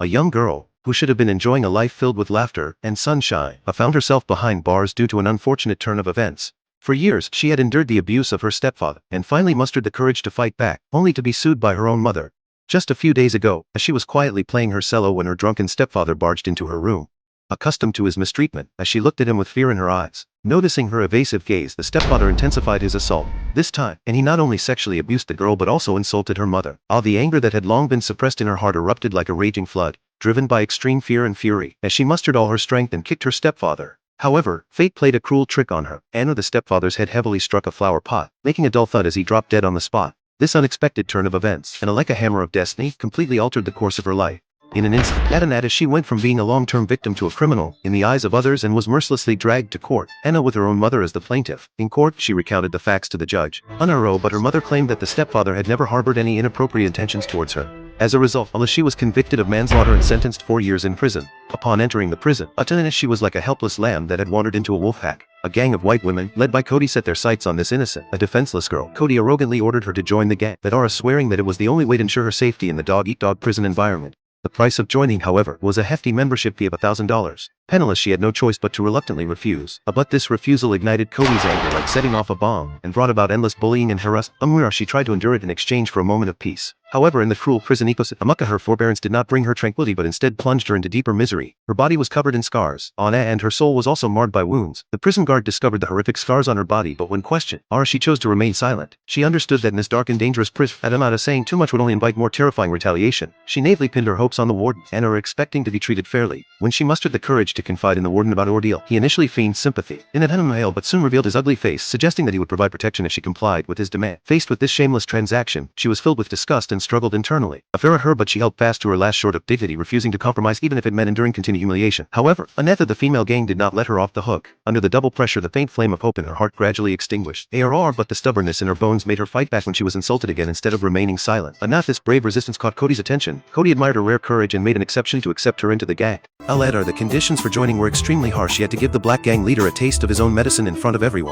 a young girl, who should have been enjoying a life filled with laughter and sunshine, found herself behind bars due to an unfortunate turn of events. For years, she had endured the abuse of her stepfather, and finally mustered the courage to fight back, only to be sued by her own mother. Just a few days ago, as she was quietly playing her cello when her drunken stepfather barged into her room. Accustomed to his mistreatment, as she looked at him with fear in her eyes. Noticing her evasive gaze, the stepfather intensified his assault. This time, and he not only sexually abused the girl but also insulted her mother. The anger that had long been suppressed in her heart erupted like a raging flood, driven by extreme fear and fury, as she mustered all her strength and kicked her stepfather. However, fate played a cruel trick on her. Anna, the stepfather's head heavily struck a flower pot, making a dull thud as he dropped dead on the spot. This unexpected turn of events, and like a hammer of destiny, completely altered the course of her life. In an instant, Anna she went from being a long-term victim to a criminal in the eyes of others and was mercilessly dragged to court, Anna with her own mother as the plaintiff. In court, she recounted the facts to the judge. But her mother claimed that the stepfather had never harbored any inappropriate intentions towards her. As a result, she was convicted of manslaughter and sentenced 4 years in prison. Upon entering the prison, she was like a helpless lamb that had wandered into a wolf pack. A gang of white women, led by Cody, set their sights on this innocent, a defenseless girl. Cody arrogantly ordered her to join the gang, swearing that it was the only way to ensure her safety in the dog-eat-dog prison environment. The price of joining, however, was a hefty membership fee of $1,000. Penniless, she had no choice but to reluctantly refuse. But this refusal ignited Cody's anger like setting off a bomb, and brought about endless bullying and harassment. She tried to endure it in exchange for a moment of peace. However, in the cruel prison ecosystem, her forbearance did not bring her tranquility but instead plunged her into deeper misery. Her body was covered in scars, and her soul was also marred by wounds. The prison guard discovered the horrific scars on her body, but when questioned, she chose to remain silent. She understood that in this dark and dangerous prison, saying too much would only invite more terrifying retaliation. She naively pinned her hopes on the warden, expecting to be treated fairly. When she mustered the courage to confide in the warden about her ordeal, he initially feigned sympathy, but soon revealed his ugly face, suggesting that he would provide protection if she complied with his demand. Faced with this shameless transaction, she was filled with disgust and struggled internally. Affair at her, but she held fast to her last short of dignity, refusing to compromise even if it meant enduring continued humiliation. However, Anetha, the female gang, did not let her off the hook. Under the double pressure, the faint flame of hope in her heart gradually extinguished. But the stubbornness in her bones made her fight back when she was insulted again instead of remaining silent. Anetha's brave resistance caught Cody's attention. Cody admired her rare courage and made an exception to accept her into the gang. The conditions for joining were extremely harsh. He had to give the black gang leader a taste of his own medicine in front of everyone.